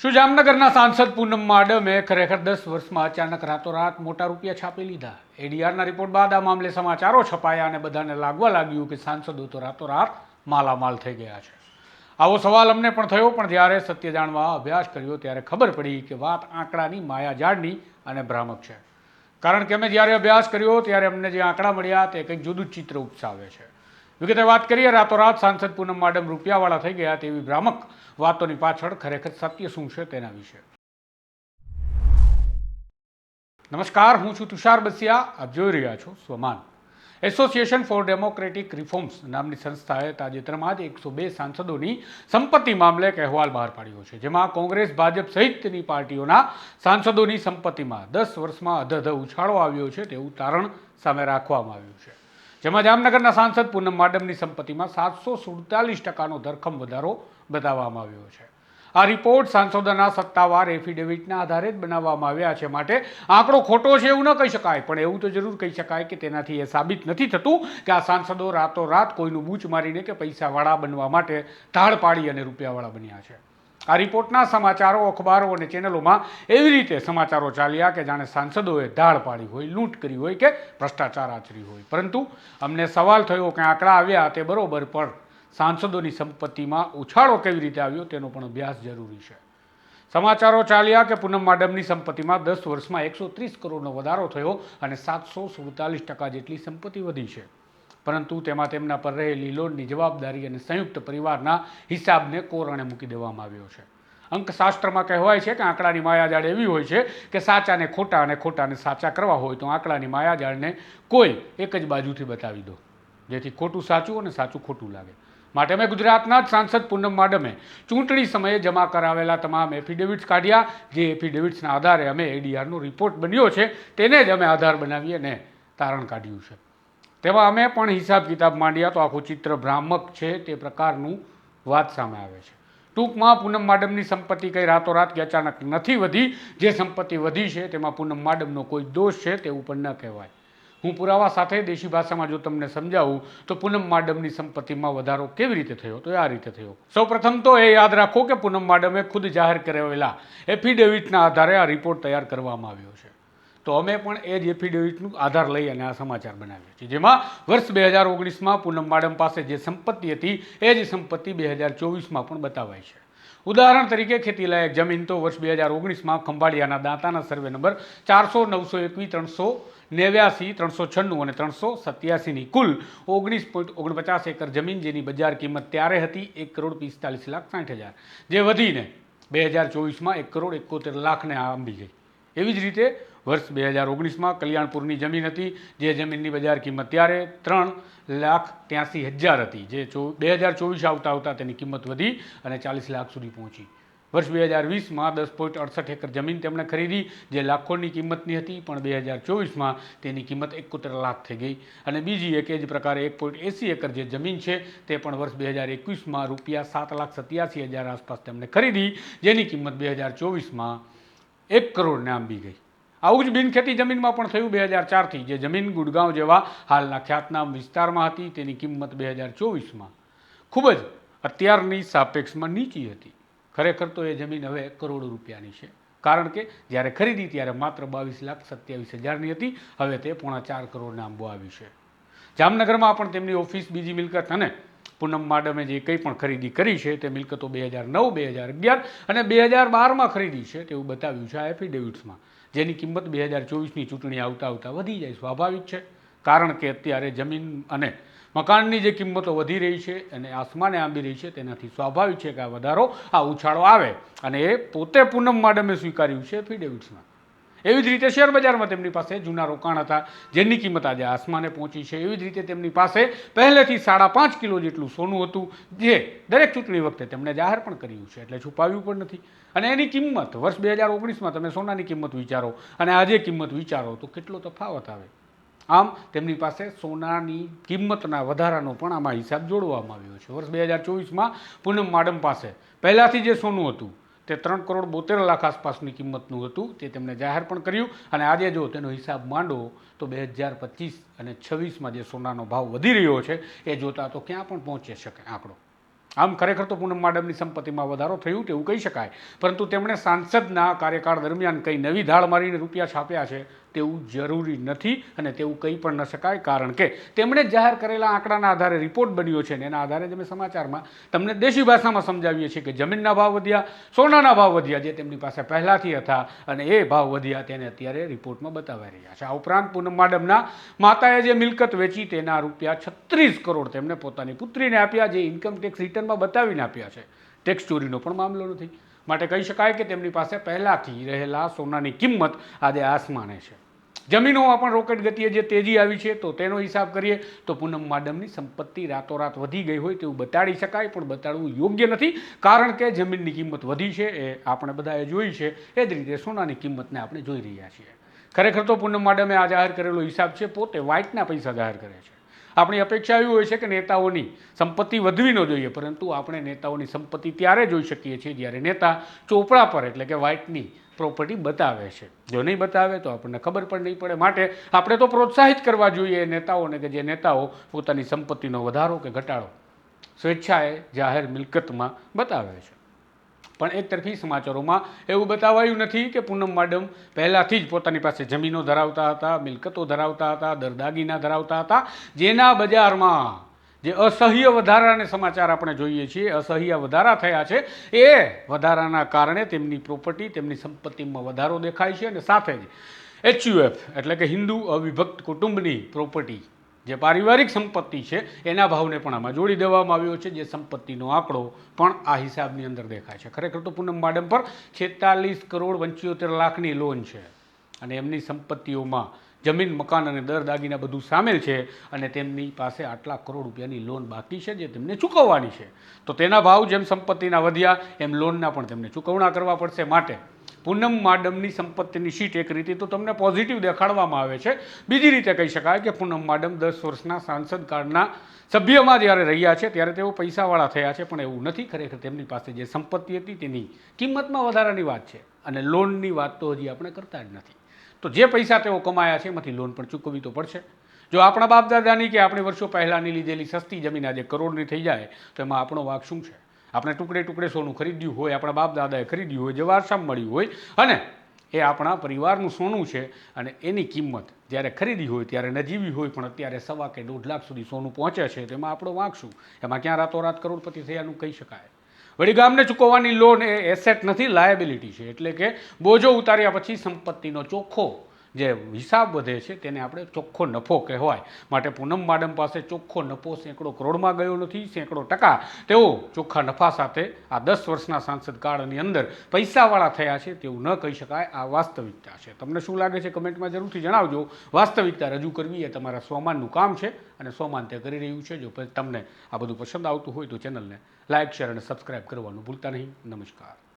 શું જામનગરના સાંસદ પૂનમ માડમે ખરેખર 10 વર્ષમાં અચાનક રાતોરાત મોટા રૂપિયા છાપી લીધા? એડીઆરના રિપોર્ટ બાદ આ મામલે સમાચારો છપાયા અને બધાને લાગવા લાગ્યું કે સાંસદો તો રાતોરાત માલામાલ થઈ ગયા છે. આવો સવાલ અમને પણ થયો, પણ જ્યારે સત્ય જાણવા અભ્યાસ કર્યો ત્યારે ખબર પડી કે વાત આંકડાની માયાજાળની અને ભ્રામક છે. કારણ કે અમે જ્યારે અભ્યાસ કર્યો ત્યારે અમને જે આંકડા મળ્યા તે કંઈક જુદું જ ચિત્ર ઉપસાવે છે. વિગતે વાત કરીએ, રાતોરાત સાંસદ પૂનમ માડમ રૂપિયાવાળા થઈ ગયા તેવી ભ્રામક વાતોની પાછળ ખરેખર સત્ય શું છે તેના વિશે. નમસ્કાર, હું છું તુષાર બસિયા. આપ જોઈ રહ્યા છો સ્વમાન. એસોસિએશન ફોર ડેમોક્રેટિક રિફોર્મ્સ નામની સંસ્થાએ તાજેતરમાં જ 102 સાંસદોની સંપત્તિ મામલે એક અહેવાલ બહાર પાડ્યો છે, જેમાં કોંગ્રેસ, ભાજપ સહિતની પાર્ટીઓના સાંસદોની સંપત્તિમાં 10 વર્ષમાં અધધ ઉછાળો આવ્યો છે તેવું તારણ સામે રાખવામાં આવ્યું છે. જેમાં જામનગરના સાંસદ પૂનમ માડમની સંપત્તિમાં 747%નો ધરખમ વધારો બતાવવામાં આવ્યો છે. આ રિપોર્ટ સાંસદોના સત્તાવાર એફિડેવિટના આધારે જ બનાવવામાં આવ્યા છે, માટે આંકડો ખોટો છે એવું ન કહી શકાય, પણ એવું તો જરૂર કહી શકાય કે તેનાથી એ સાબિત નથી થતું કે આ સાંસદો રાતોરાત કોઈનું બૂચ મારીને કે પૈસાવાળા બનવા માટે ધાડ પાડી અને રૂપિયાવાળા બન્યા છે. આ રિપોર્ટના સમાચારો, અખબારો અને ચેનલોમાં એવી રીતે સમાચારો ચાલ્યા કે જાણે સાંસદોએ ધાડ પાડી હોય, લૂંટ કરી હોય કે ભ્રષ્ટાચાર આચરી હોય. પરંતુ અમને સવાલ થયો કે આંકડા આવ્યા તે બરોબર, પણ સાંસદોની સંપત્તિમાં ઉછાળો કેવી રીતે આવ્યો તેનો પણ અભ્યાસ જરૂરી છે. સમાચારો ચાલ્યા કે પૂનમ માડમની સંપત્તિમાં 10 વર્ષમાં 130 કરોડનો વધારો થયો અને 747% જેટલી સંપત્તિ વધી છે. પરંતુ તેમાં તેમના પર રહેલી લોનની જવાબદારી અને સંયુક્ત પરિવારના હિસાબને કોરણે મૂકી દેવામાં આવ્યો છે. અંકશાસ્ત્રમાં કહેવાય છે કે આંકડાની માયાજાળ એવી હોય છે કે સાચાને ખોટા અને ખોટાને સાચા કરવા હોય તો આંકડાની માયાજાળને કોઈ એક જ બાજુથી બતાવી દો, જેથી ખોટું સાચું અને સાચું ખોટું લાગે. માટે અમે ગુજરાતના જ સાંસદ પૂનમ માડમે ચૂંટણી સમયે જમા કરાવેલા તમામ એફિડેવિટ્સ કાઢ્યા. જે એફિડેવિટ્સના આધારે અમે એડીઆરનો રિપોર્ટ બન્યો છે તેને જ અમે આધાર બનાવી અને તારણ કાઢ્યું છે. તેમાં અમે પણ હિસાબ કિતાબ માંડ્યા તો આખું ચિત્ર ભ્રામક છે તે પ્રકારનું વાત સામે આવે છે. ટૂંકમાં પૂનમ માડમની સંપત્તિ કંઈ રાતોરાત કે અચાનક નથી વધી. જે સંપત્તિ વધી છે તેમાં પૂનમ માડમનો કોઈ દોષ છે તેવું પણ ન કહેવાય. હું પુરાવા સાથે દેશી ભાષામાં જો તમને સમજાવું તો પૂનમ માડમની સંપત્તિમાં વધારો કેવી રીતે થયો તો આ રીતે થયો. સૌપ્રથમ તો એ યાદ રાખો કે પૂનમ માડમે ખુદ જાહેર કરેલા એફિડેવિટના આધારે આ રિપોર્ટ તૈયાર કરવામાં આવ્યો છે. તો અમે પણ એ જ એફિડેવિટનું આધાર લઈ અને આ સમાચાર બનાવ્યા છે, જેમાં વર્ષ 2019માં પૂનમ માડમ પાસે જે સંપત્તિ હતી એ જ સંપત્તિ 2024માં પણ બતાવાય છે. ઉદાહરણ તરીકે ખેતીલાયક જમીન તો વર્ષ 2019માં ખંભાળિયાના દાંતાના સર્વે નંબર 400, 921, 389, 396 અને 387ની કુલ 19.49 એકર જમીન, જેની બજાર કિંમત ત્યારે હતી 1,45,60,000, જે વધીને 2024માં 1,71,00,000ને આંબી ગઈ. એવી જ રીતે વર્ષ 2019માં કલ્યાણપુરની જમીન હતી, જે જમીનની બજાર કિંમત ત્યારે 3,83,000 હતી, જે 2024 આવતા તેની કિંમત વધી અને 40 લાખ સુધી પહોંચી. વર્ષ 2020માં 10.68 એકર જમીન તેમણે ખરીદી, જે લાખોની કિંમતની હતી, પણ 2024માં તેની કિંમત 71 લાખ થઈ ગઈ. અને બીજી એક જ પ્રકારે 1.80 એકર જે જમીન છે તે પણ વર્ષ 2021માં રૂપિયા 7,87,000 આસપાસ તેમણે ખરીદી, જેની કિંમત 2024માં 1 કરોડને આંબી ગઈ. આવું જ બિનખેતી જમીનમાં પણ થયું 2004થી. જે જમીન ગુડગાંવ જેવા હાલના ખ્યાતનામ વિસ્તારમાં હતી, તેની કિંમત 2024માં ખૂબ જ અત્યારની સાપેક્ષમાં નીચી હતી. ખરેખર તો એ જમીન હવે 1 કરોડ રૂપિયાની છે, કારણ કે જ્યારે ખરીદી ત્યારે માત્ર 22,27,000ની હતી, હવે તે 3.25 કરોડને આંબો આવી છે. જામનગરમાં પણ તેમની ઓફિસ, બીજી મિલકત અને પૂનમ માડમે જે કંઈ પણ ખરીદી કરી છે તે મિલકતો 2009, 2011 અને 2012માં ખરીદી છે તેવું બતાવ્યું છે આ એફિડેવિટ્સમાં, જેની કિંમત 2024ની ચૂંટણી આવતા વધી જાય. સ્વાભાવિક છે, કારણ કે અત્યારે જમીન અને મકાનની જે કિંમતો વધી રહી છે અને આસમાને આંબી રહી છે, તેનાથી સ્વાભાવિક છે કે આ વધારો, આ ઉછાળો આવે, અને એ પોતે પૂનમ માડમે સ્વીકાર્યું છે એફિડેવિટ્સમાં. એવી જ રીતે શેર બજારમાં તેમની પાસે જૂના રોકાણ હતા, જેની કિંમત આજે આસમાને પહોંચી છે. એવી જ રીતે તેમની પાસે પહેલેથી 5.5 કિલો જેટલું સોનું હતું, જે દરેક ચૂંટણી વખતે તેમણે જાહેર પણ કર્યું છે, એટલે છુપાવ્યું પણ નથી. અને એની કિંમત વર્ષ 2019માં તમે સોનાની કિંમત વિચારો અને આજે કિંમત વિચારો તો કેટલો તફાવત આવે. આમ તેમની પાસે સોનાની કિંમતના વધારાનો પણ આમાં હિસાબ જોડવામાં આવ્યો છે. વર્ષ 2024માં પૂનમ માડમ પાસે પહેલાંથી જે સોનું હતું તે 3,72,00,000 આસપાસની કિંમતનું હતું, તે તેમણે જાહેર પણ કર્યું. અને આજે જો તેનો હિસાબ માંડો તો 2025 અને 26માં જે સોનાનો ભાવ વધી રહ્યો છે એ જોતા તો ક્યાં પણ પહોંચી શકે આંકડો. આમ ખરેખર તો પૂનમ માડમની સંપત્તિમાં વધારો થયું તેવું કહી શકાય, પરંતુ તેમણે સાંસદના કાર્યકાળ દરમિયાન કંઈ નવી ધાડ મારીને રૂપિયા છાપ્યા છે તેવું જરૂરી નથી અને તેવું કંઈ પણ ન શકાય, કારણ કે તેમણે જાહેર કરેલા આંકડાના આધારે રિપોર્ટ બન્યો છે અને એના આધારે જ અમે સમાચારમાં તમને દેશી ભાષામાં સમજાવીએ છીએ કે જમીનના ભાવ વધ્યા, સોનાના ભાવ વધ્યા, જે તેમની પાસે પહેલાંથી હતા અને એ ભાવ વધ્યા તેને અત્યારે રિપોર્ટમાં બતાવાઈ રહ્યા છે. આ ઉપરાંત પૂનમ માડમના માતાએ જે મિલકત વેચી તેના રૂપિયા 36 કરોડ તેમને પોતાની પુત્રીને આપ્યા, જે ઇન્કમ ટેક્સ રિટર્નમાં બતાવીને આપ્યા છે. ટેક્સ ચોરીનો પણ મામલો નથી, માટે કહી શકાય કે તેમની પાસે પહેલાંથી રહેલા સોનાની કિંમત આજે આસમાને છે. જમીનોમાં પણ રોકેટ ગતિએ જે તેજી આવી છે તો તેનો હિસાબ કરીએ તો પૂનમ માડમની સંપત્તિ રાતોરાત વધી ગઈ હોય તેવું બતાડી શકાય, પણ બતાડવું યોગ્ય નથી, કારણ કે જમીનની કિંમત વધી છે એ આપણે બધાએ જોઈ છે. એ જ રીતે સોનાની કિંમતને આપણે જોઈ રહ્યા છીએ. ખરેખર તો પૂનમ માડમે આ જાહેર કરેલો હિસાબ છે પોતે વ્હાઇટના પૈસા જાહેર કરે છે. આપણી અપેક્ષા એવી હોય છે કે નેતાઓની સંપત્તિ વધવી ન જોઈએ, પરંતુ આપણે નેતાઓની સંપત્તિ ત્યારે જોઈ શકીએ છીએ જ્યારે નેતા ચોપડા પર એટલે કે વ્હાઇટની પ્રોપર્ટી બતાવે છે. જો નહીં બતાવે તો આપણને ખબર પણ નહીં પડે, માટે આપણે તો પ્રોત્સાહિત કરવા જોઈએ નેતાઓને કે જે નેતાઓ પોતાની સંપત્તિનો વધારો કે ઘટાડો સ્વેચ્છાએ જાહેર મિલકતમાં બતાવે છે. પણ એક તરફી સમાચારોમાં એવું બતાવાયું નથી કે પૂનમ માડમ પહેલાંથી જ પોતાની પાસે જમીનો ધરાવતા હતા, મિલકતો ધરાવતા હતા, દરદાગીના ધરાવતા હતા, જેના બજારમાં જે અસહ્ય વધારાને સમાચાર આપણે જોઈએ છીએ, અસહ્ય વધારા થયા છે, એ વધારાના કારણે તેમની પ્રોપર્ટી, તેમની સંપત્તિમાં વધારો દેખાય છે અને સાથે જ HUF એટલે કે હિન્દુ અવિભક્ત કુટુંબની પ્રોપર્ટી જે પારિવારિક સંપત્તિ છે એના ભાવને પણ આમાં જોડી દેવામાં આવ્યો છે, જે સંપત્તિનો આંકડો પણ આ હિસાબની અંદર દેખાય છે. ખરેખર તો પૂનમ માડમ પર 46 કરોડ 75 લાખની લોન છે અને એમની સંપત્તિઓમાં જમીન, મકાન અને દર દાગીના બધું સામેલ છે અને તેમની પાસે આટલા કરોડ રૂપિયાની લોન બાકી છે જે તેમને ચૂકવવાની છે. તો તેના ભાવ જેમ સંપત્તિના વધ્યા એમ લોનના પણ તેમને ચૂકવણા કરવા પડશે. માટે પૂનમ માડમની સંપત્તિની શીટ એક રીતે તો તમને પોઝિટિવ દેખાડવામાં આવે છે, બીજી રીતે કહી શકાય કે પૂનમ માડમ 10 વર્ષના સાંસદ કાળના સભ્યમાં જ્યારે રહ્યા છે ત્યારે તેઓ પૈસાવાળા થયા છે, પણ એવું નથી. ખરેખર તેમની પાસે જે સંપત્તિ હતી તેની કિંમતમાં વધારાની વાત છે અને લોનની વાત તો હજી આપણે કરતા જ નથી. તો જે પૈસા તેઓ કમાયા છે એમાંથી લોન પણ ચૂકવવી તો પડશે. જો આપણા બાપ દાદાની કે આપણી વર્ષો પહેલાંની લીધેલી સસ્તી જમીન આજે કરોડની થઈ જાય તો એમાં આપણો વાંક શું છે? આપણે ટુકડે ટુકડે સોનું ખરીદ્યું હોય, આપણા બાપ દાદાએ ખરીદ્યું હોય, જે વારસામાં મળ્યું હોય અને એ આપણા પરિવારનું સોનું છે અને એની કિંમત જ્યારે ખરીદી હોય ત્યારે નજીવી હોય, પણ અત્યારે 1.25 કે 1.5 લાખ સુધી સોનું પહોંચે છે, તો એમાં આપણો વાંક શું? એમાં ક્યાં રાતોરાત કરોડપતિ થયાનું કહી શકાય? વળી ગામને ચૂકવવાની લોન એ એસેટ નથી, લાયબિલિટી છે, એટલે કે બોજો ઉતાર્યા પછી સંપત્તિનો ચોખ્ખો જે હિસાબ વધે છે તેને આપણે ચોખ્ખો નફો કહેવાય. માટે પૂનમ માડમ પાસે ચોખ્ખો નફો સેંકડો કરોડમાં ગયો નથી, સેંકડો ટકા તેઓ ચોખ્ખા નફા સાથે આ 10 વર્ષના સાંસદ કાળની અંદર પૈસાવાળા થયા છે તેવું ન કહી શકાય. આ વાસ્તવિકતા છે. તમને શું લાગે છે કમેન્ટમાં જરૂરથી જણાવજો. વાસ્તવિકતા રજૂ કરવી એ તમારા સ્વમાનનું કામ છે અને સ્વમાન તે કરી રહ્યું છે. જો તમને આ બધું પસંદ આવતું હોય તો ચેનલને લાઇક, શેર અને સબસ્ક્રાઇબ કરવાનું ભૂલતા નહીં. નમસ્કાર.